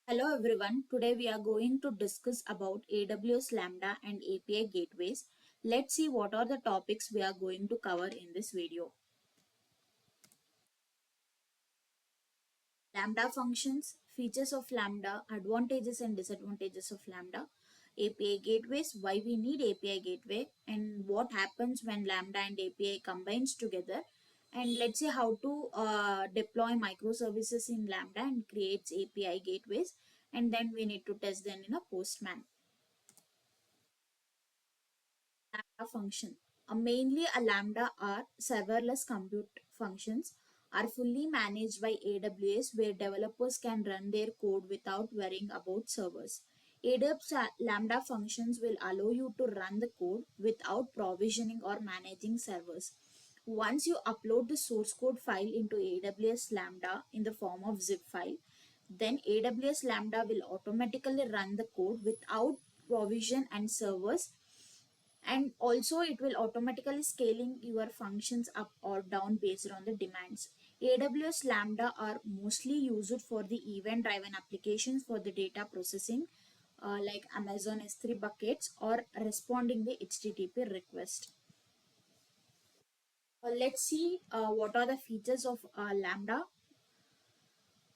Hello everyone. Today we are going to discuss about AWS Lambda and API gateways. Let's see what are the topics we are going to cover in this video. Lambda functions, features of Lambda, advantages and disadvantages of Lambda, API gateways, why we need API gateway and what happens when Lambda and API combines together, and let's see how to deploy microservices in Lambda and creates API gateways, and then we need to test them in a Postman. Lambda function. Mainly a Lambda are serverless compute functions are fully managed by AWS where developers can run their code without worrying about servers. AWS Lambda functions will allow you to run the code without provisioning or managing servers. Once you upload the source code file into AWS Lambda in the form of zip file, then AWS Lambda will automatically run the code without provision and servers, and also it will automatically scaling your functions up or down based on the demands. AWS Lambda are mostly used for the event driven applications for the data processing, like Amazon S3 buckets or responding the HTTP request. Let's see what are the features of Lambda.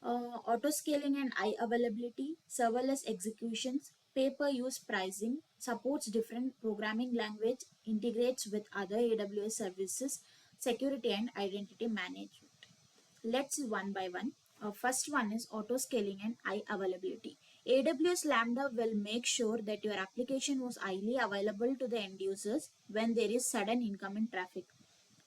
Auto scaling and high availability, serverless executions, pay-per-use pricing, supports different programming language, integrates with other AWS services, security and identity management. Let's see one by one. First one is auto scaling and high availability. AWS Lambda will make sure that your application was highly available to the end users when there is sudden incoming traffic.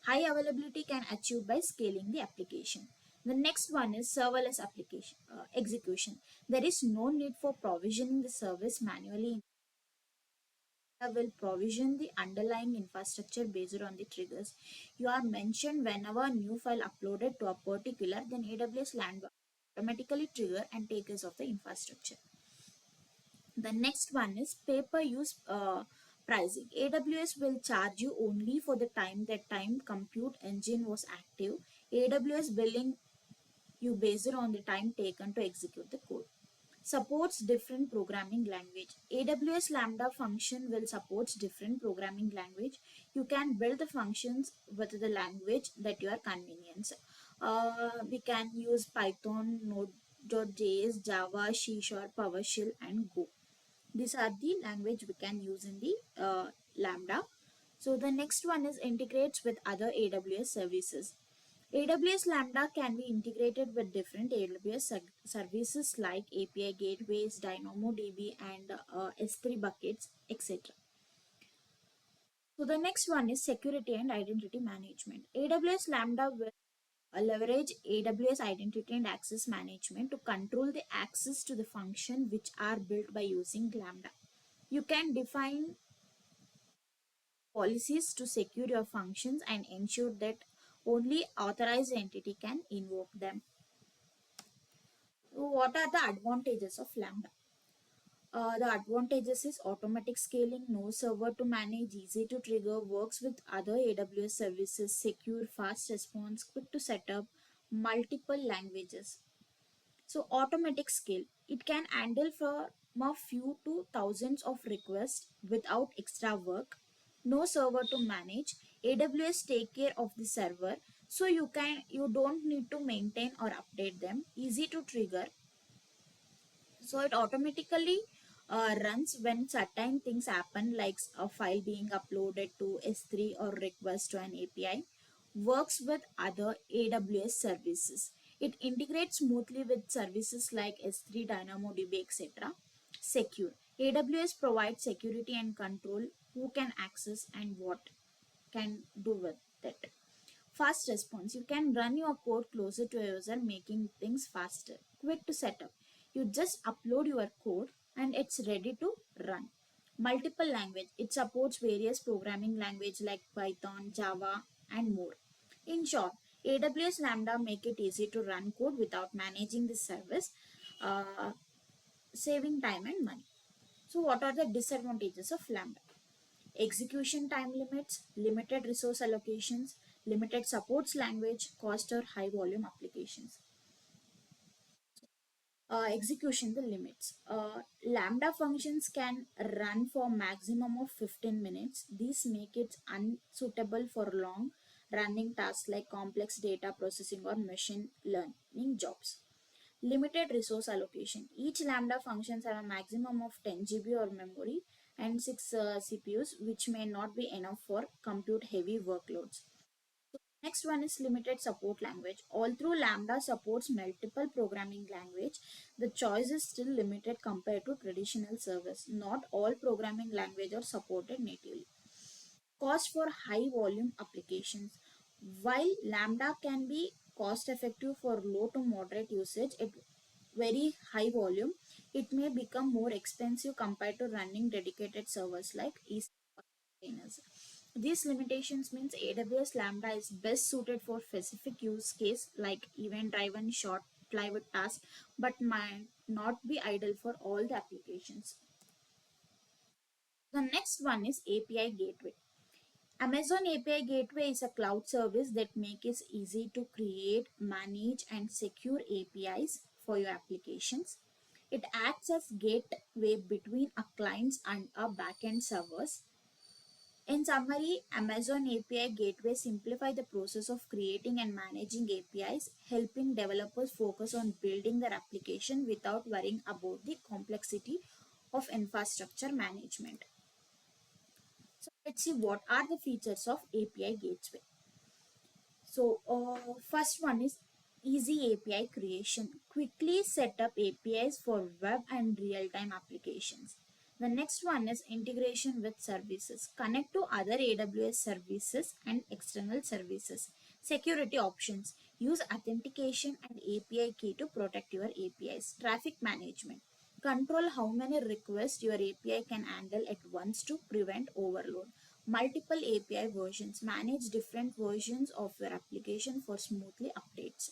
High availability can achieve by scaling the application. The next one is serverless application execution. There is no need for provisioning the service manually. Will provision the underlying infrastructure based on the triggers. You are mentioned whenever a new file uploaded to a particular, then AWS Lambda automatically trigger and take care of the infrastructure. The next one is pay-per-use pricing. AWS will charge you only for the time that time compute engine was active. AWS billing you based on the time taken to execute the code. Supports different programming language. AWS Lambda function will support different programming language. You can build the functions with the language that you are convenience. We can use Python, Node.js, Java, C Sharp, PowerShell, and Go. These are the language we can use in the Lambda. So the next one is integrates with other AWS services. AWS Lambda can be integrated with different AWS services like API gateways, DynamoDB, and S3 buckets, etc. So the next one is security and identity management. AWS Lambda will leverage AWS identity and access management to control the access to the function which are built by using Lambda. You can define policies to secure your functions and ensure that only authorized entity can invoke them. So what are the advantages of Lambda? The advantages is automatic scaling, no server to manage, easy to trigger, works with other AWS services, secure, fast response, quick to set up, multiple languages. So automatic scale, it can handle from a few to thousands of requests without extra work. No server to manage. AWS take care of the server, so you don't need to maintain or update them. Easy to trigger, so it automatically runs when certain things happen, like a file being uploaded to S3 or request to an API. Works with other AWS services. It integrates smoothly with services like S3, DynamoDB, etc. Secure. AWS provides security and control who can access and what can do with it. Fast response. You can run your code closer to a user, making things faster. Quick to set up. You just upload your code and it's ready to run. Multiple language. It supports various programming language like Python, Java, and more. In short, AWS Lambda make it easy to run code without managing the service, uh, saving time and money. So, what are the disadvantages of Lambda? Execution time limits, limited resource allocations, limited supports language, cost or high volume applications. Execution the limits. Lambda functions can run for maximum of 15 minutes. These make it unsuitable for long running tasks like complex data processing or machine learning jobs. Limited resource allocation. Each Lambda functions have a maximum of 10 GB or memory and 6 CPUs, which may not be enough for compute heavy workloads. Next one is limited support language. Although Lambda supports multiple programming language, the choice is still limited compared to traditional servers. Not all programming languages are supported natively. Cost for high volume applications. While Lambda can be cost effective for low to moderate usage at very high volume, it may become more expensive compared to running dedicated servers like EC2 containers. These limitations means AWS Lambda is best suited for specific use case like event-driven short-lived tasks, but might not be ideal for all the applications. The next one is API Gateway. Amazon API Gateway is a cloud service that makes it easy to create, manage, and secure APIs for your applications. It acts as gateway between a clients and a backend servers. In summary, Amazon API Gateway simplify the process of creating and managing APIs, helping developers focus on building their application without worrying about the complexity of infrastructure management. So let's see what are the features of API Gateway. So, first one is easy API creation. Quickly set up APIs for web and real-time applications. The next one is integration with services. Connect to other AWS services and external services. Security options. Use authentication and API key to protect your APIs. Traffic management. Control how many requests your API can handle at once to prevent overload. Multiple API versions. Manage different versions of your application for smoothly updates.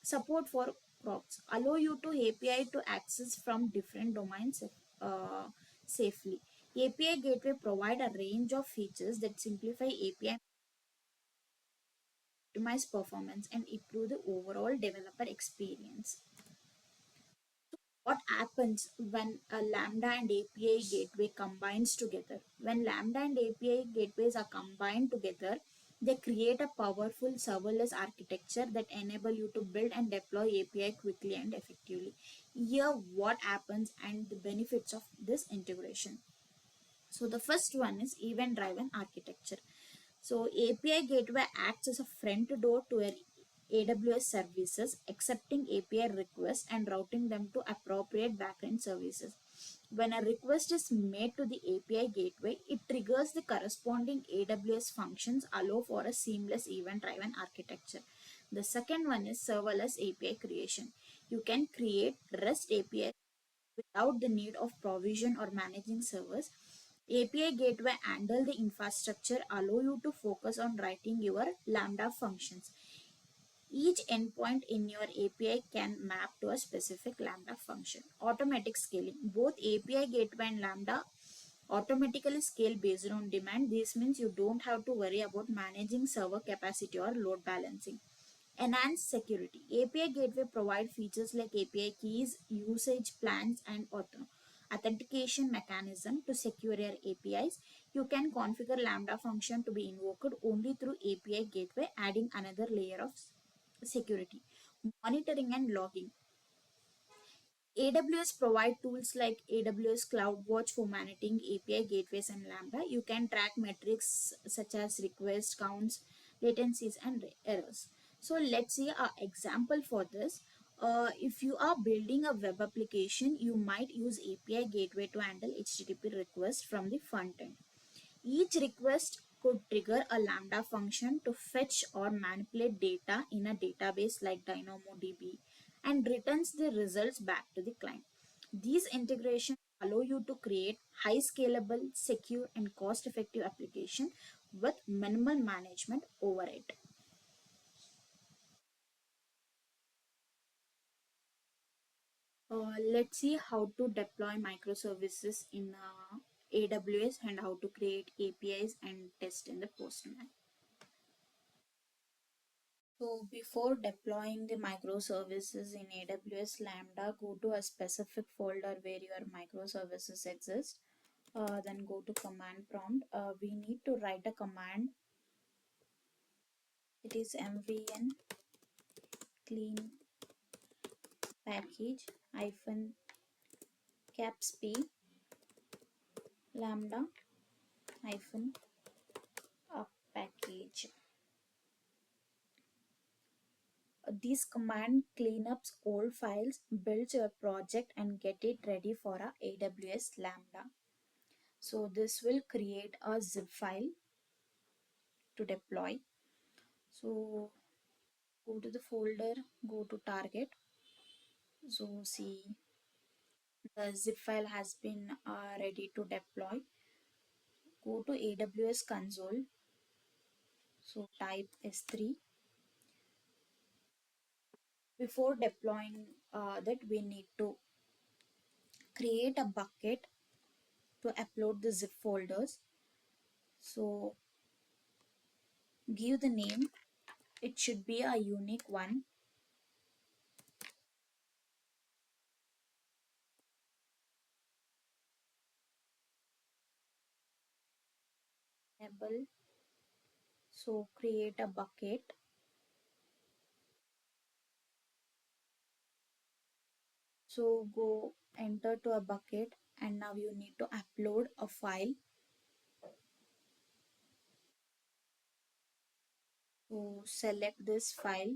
Support for procs. Allow you to API to access from different domains safely. API Gateway provide a range of features that simplify API, optimize performance, and improve the overall developer experience. What happens when a Lambda and API gateway combines together? When Lambda and API gateways are combined together, they create a powerful serverless architecture that enable you to build and deploy API quickly and effectively. Here what happens and the benefits of this integration. So the first one is event driven architecture. So API gateway acts as a front door to your AWS services, accepting API requests and routing them to appropriate backend services. When a request is made to the API gateway, it triggers the corresponding AWS functions, allow for a seamless event-driven architecture. The second one is serverless API creation. You can create REST API without the need of provision or managing servers. API Gateway handle the infrastructure, allow you to focus on writing your Lambda functions. Each endpoint in your API can map to a specific Lambda function. Automatic scaling. Both API Gateway and Lambda automatically scale based on demand. This means you don't have to worry about managing server capacity or load balancing. Enhanced security. API Gateway provide features like API keys, usage plans, and authentication mechanism to secure your APIs. You can configure Lambda function to be invoked only through API Gateway, adding another layer of security. Monitoring and logging. AWS provide tools like AWS CloudWatch for managing API gateways and Lambda. You can track metrics such as request counts, latencies, and errors. So let's see an example for this. If you are building a web application, you might use API gateway to handle HTTP requests from the front end. Each request could trigger a Lambda function to fetch or manipulate data in a database like DynamoDB and returns the results back to the client. These integrations allow you to create high scalable, secure, and cost effective application with minimal management overhead. Let's see how to deploy microservices in AWS and how to create APIs and test in the Postman. So before deploying the microservices in AWS Lambda, go to a specific folder where your microservices exist. Then go to command prompt. We need to write a command. It is mvn clean package hyphen caps p lambda hyphen up package. This command cleanups old files, builds your project, and get it ready for a AWS Lambda. So this will create a zip file to deploy. So go to the folder, go to target. So see the zip file has been ready to deploy. Go to AWS console. So type S3. Before deploying that, we need to create a bucket to upload the zip folders. So give the name. It should be a unique one. Enable. So create a bucket. So go enter to a bucket and now you need to upload a file. So select this file,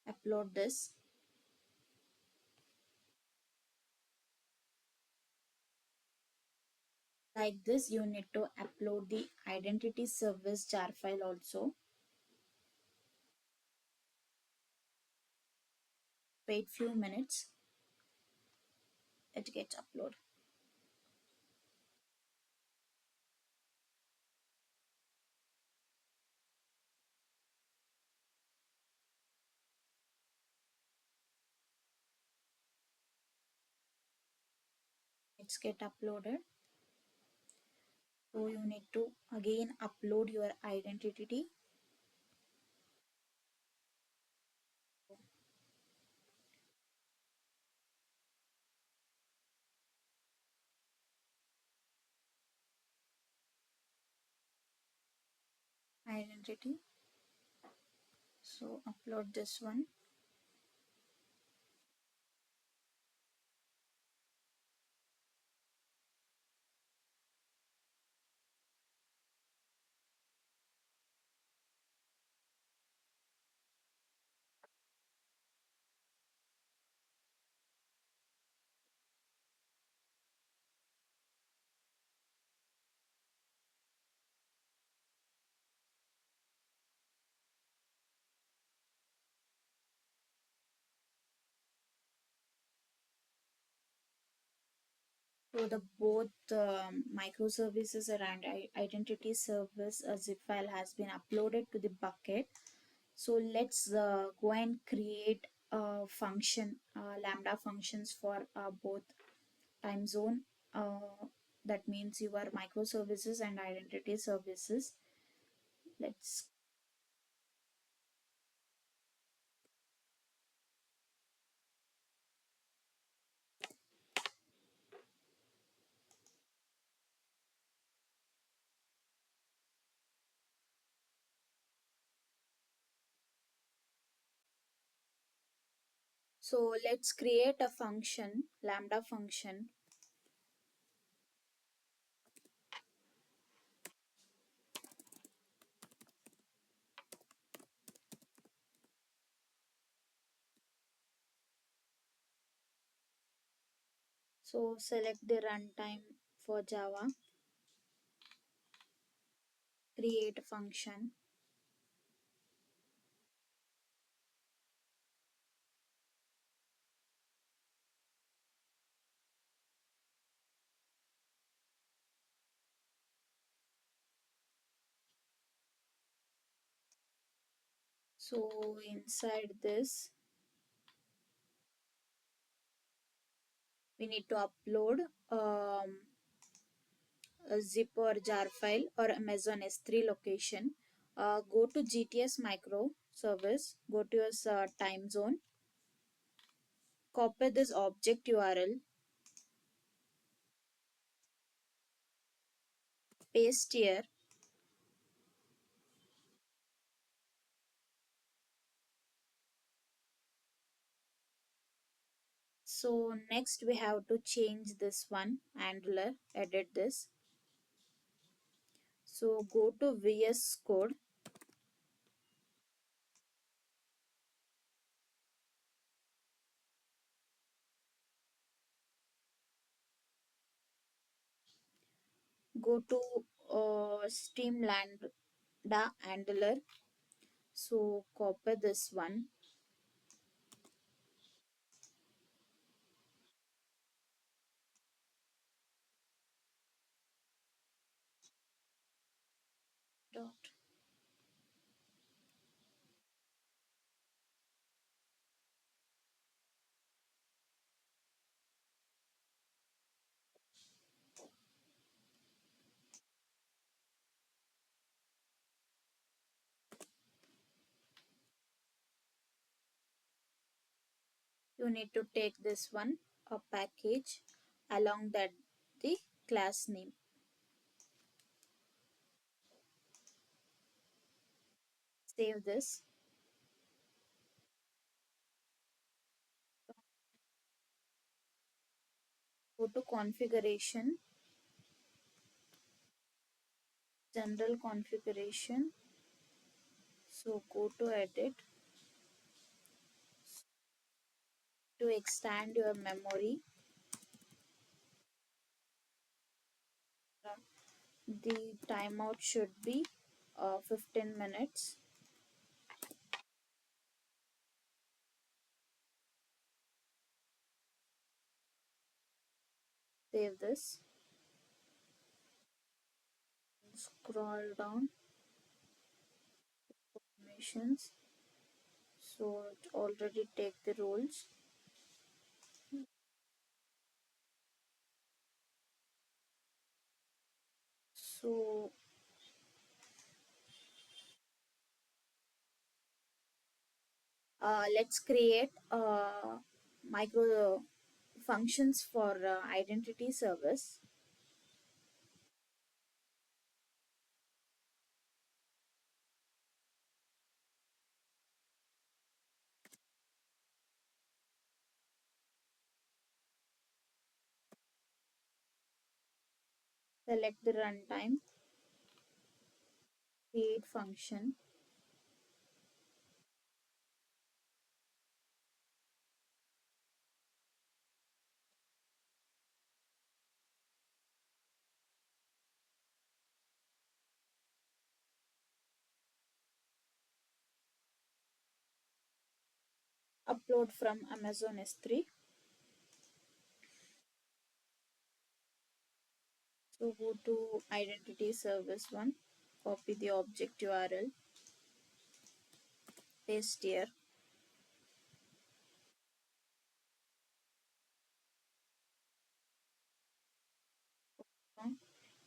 upload this. Like this, you need to upload the identity service jar file also. Wait few minutes, it gets uploaded. It's get uploaded. So you need to again upload your identity. Identity. So upload this one. So the both microservices and identity service zip file has been uploaded to the bucket. So let's go and create a function, lambda functions for both time zone. That means your microservices and identity services. Let's let's create a function, lambda function. So select the runtime for Java, create a function. So inside this, we need to upload a zip or jar file or Amazon S3 location. Go to GTS micro service, go to your time zone, copy this object URL, paste here. So next we have to change this one handler, edit this. So go to VS Code, go to Steam Lambda handler. So copy this one, dot. You need to take this one, a package, along that the class name. Save this. Go to configuration, general configuration. So go to edit to extend your memory. The timeout should be 15 minutes. Save this. Scroll down. Missions. So it already take the roles. So let's create micro functions for identity service. Select the runtime, create function, upload from Amazon S3. So go to identity service one, copy the object URL, paste here.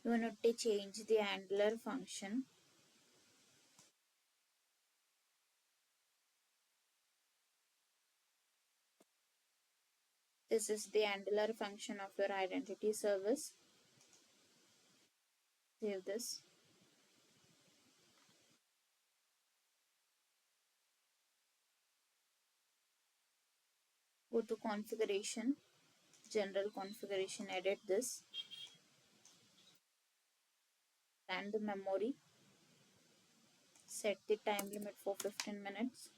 You need to change the handler function. This is the handler function of your identity service. Save this. Go to configuration, general configuration, edit this, and the memory. Set the time limit for 15 minutes.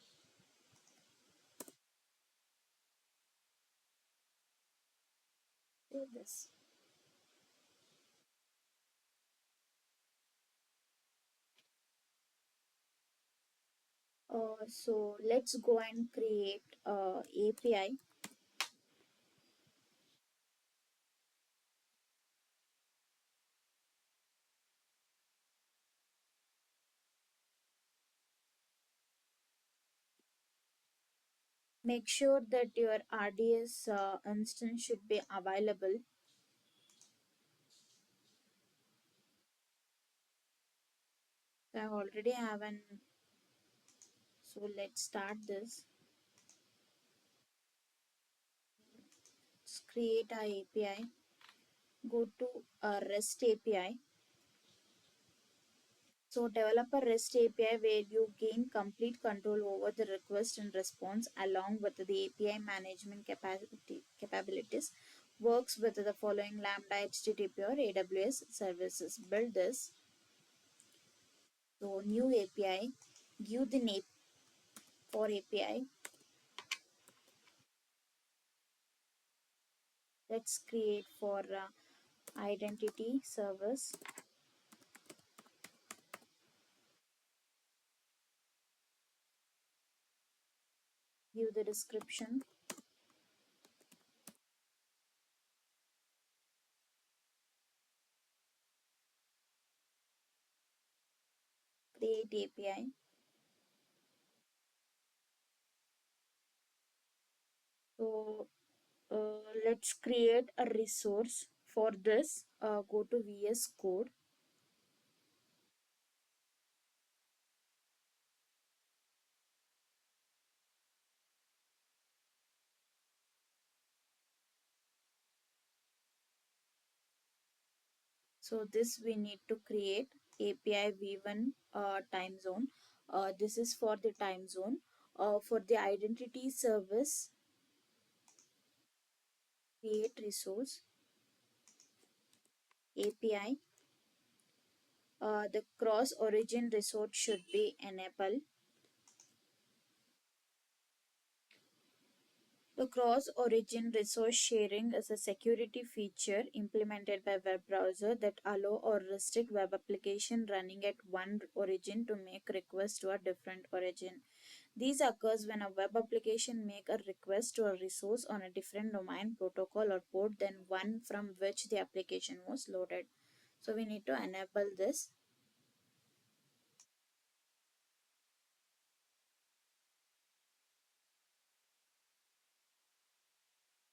Save this. So let's go and create API. Make sure that your RDS instance should be available. I already have an, so let's start this. Let's create a API. Go to REST API. So develop a REST API where you gain complete control over the request and response along with the API management capabilities. Works with the following Lambda, HTTP or AWS services. Build this. So new API. Give the name for API. Let's create for identity service. Give the description. Create API. So let's create a resource for this. Go to VS Code. So this we need to create API v1 time zone. This is for the time zone. For the identity service, create resource API. The cross origin resource should be enabled. The cross-origin resource sharing is a security feature implemented by web browser that allow or restrict web application running at one origin to make requests to a different origin. These occurs when a web application make a request to a resource on a different domain, protocol or port than one from which the application was loaded. So we need to enable this.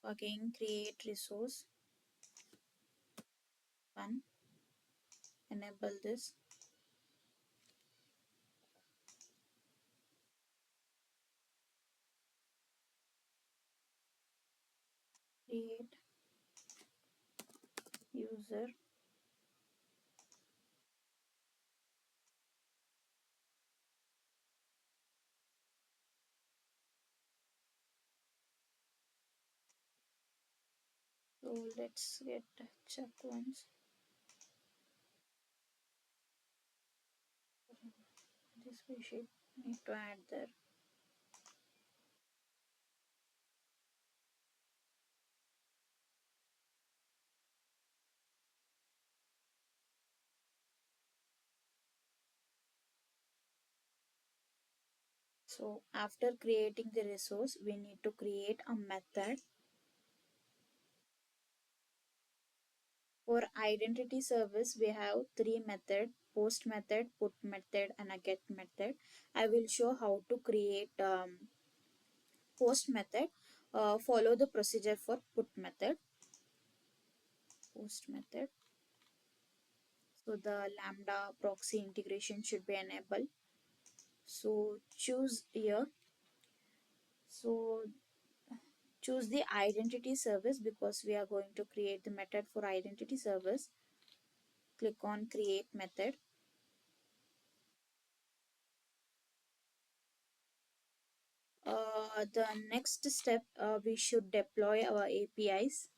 Again, create resource one, enable this. Create user. So let's get check once. This we should need to add there. So after creating the resource, we need to create a method. For identity service, we have three methods: post method, put method, and a get method. I will show how to create post method. Follow the procedure for put method. Post method. So the Lambda proxy integration should be enabled. So choose here. So choose the identity service because we are going to create the method for identity service. Click on create method. The next step, we should deploy our APIs.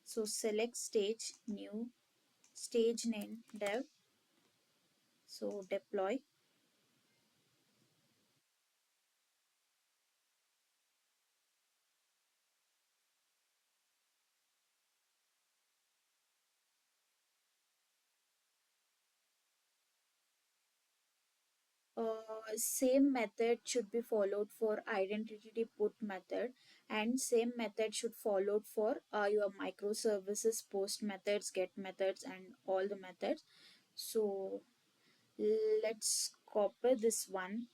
So select stage, new, stage name dev. So deploy. Same method should be followed for identity put method, and same method should followed for your microservices post methods, get methods, and all the methods. So let's copy this one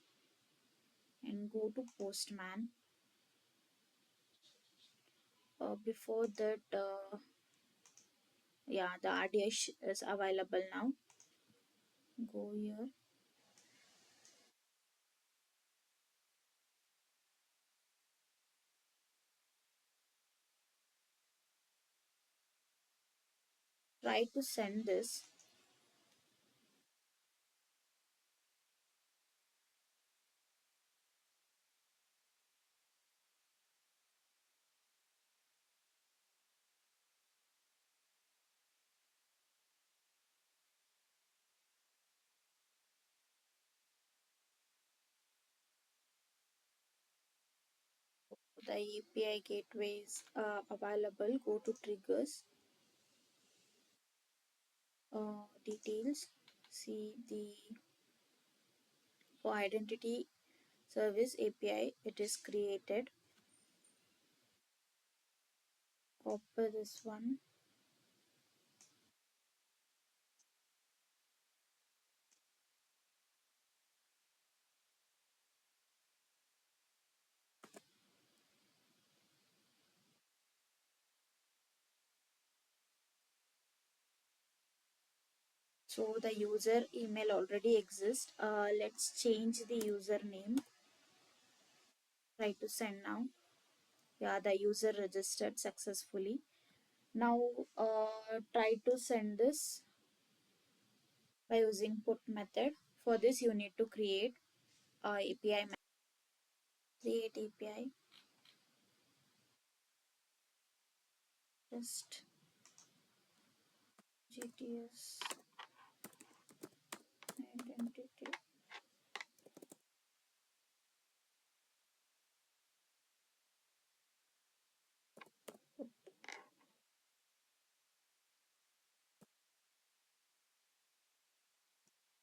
and go to postman. Before that, yeah, the RDS is available now. Go here. Try to send this. The API gateway is available. Go to triggers, details, see the for identity service API it is created. Copy this one. So the user email already exists. Let's change the username. Try to send now. Yeah, the user registered successfully. Now try to send this by using put method. For this you need to create API method. Create API. Just GTS identity.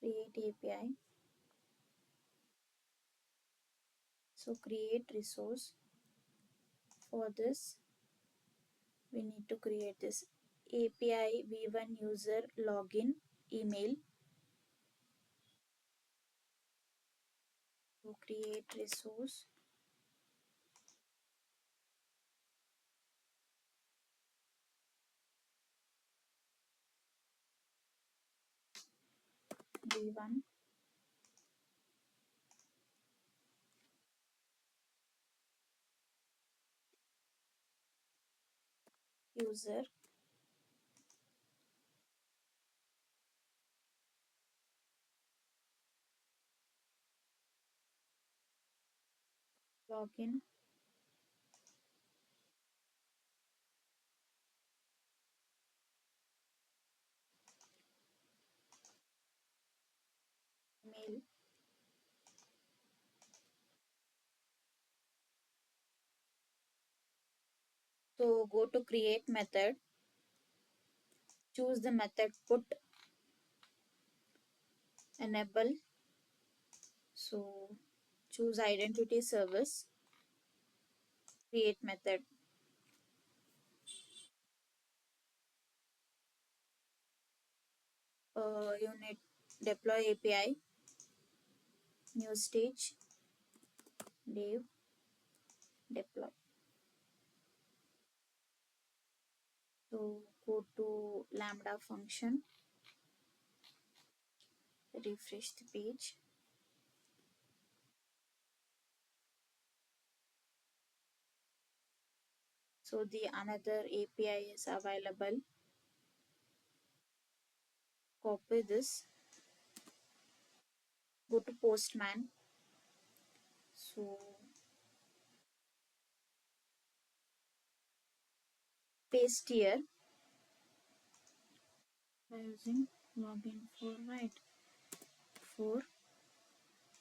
Create API. So create resource. For this we need to create this API v1 user login email. So create resource. V1 user login email. So go to create method, choose the method put enable. So choose identity service, create method. Unit deploy API, new stage, dev deploy. So go to Lambda function, refresh the page. So the another API is available. Copy this, go to Postman. So paste here by using login for right. For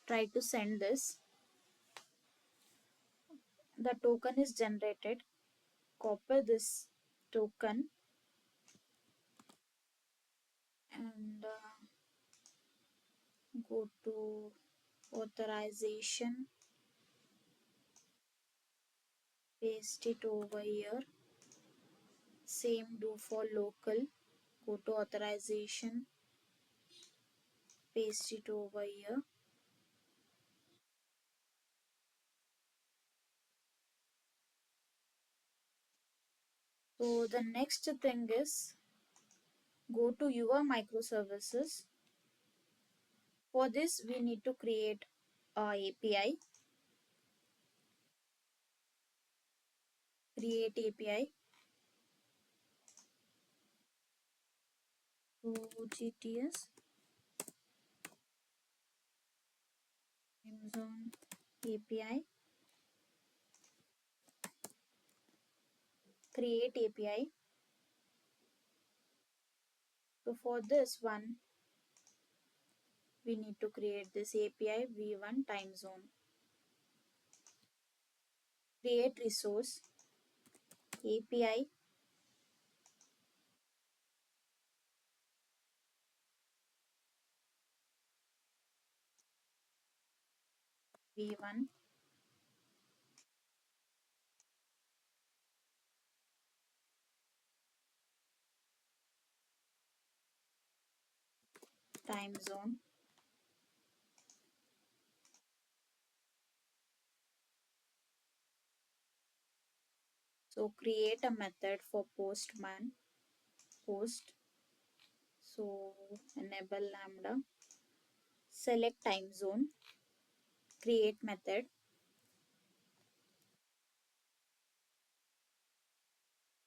try to send this. The token is generated. Copy this token and go to authorization, paste it over here. Same do for local. Go to authorization, paste it over here. So the next thing is go to your microservices. For this we need to create a API. Create API. So GTS time zone API, create API. So for this one, we need to create this API v1 time zone. Create resource API v1 time zone. So create a method for postman post. So enable lambda, select time zone, create method.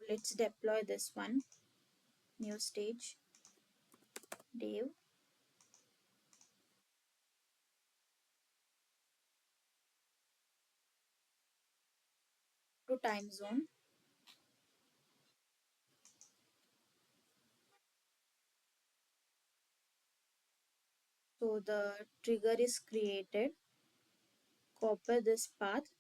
Let's deploy this one. New stage, dev to time zone. So the trigger is created. Copy this path,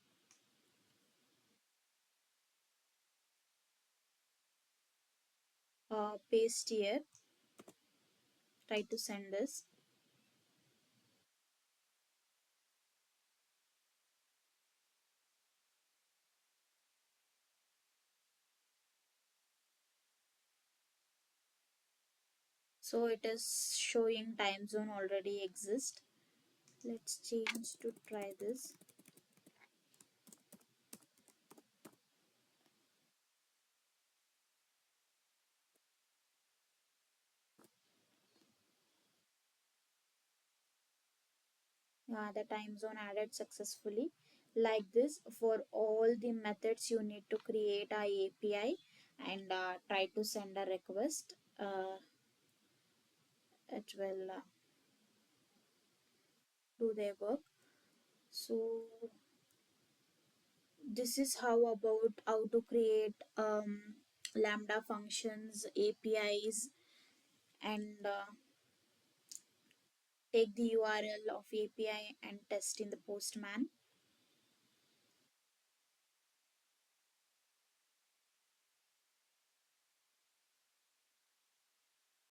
paste here, try to send this. So it is showing time zone already exist. Let's change to try this. The time zone added successfully. Like this, for all the methods you need to create a API and try to send a request. It will do their work. So this is how to create lambda functions, APIs, and take the URL of API and test in the postman.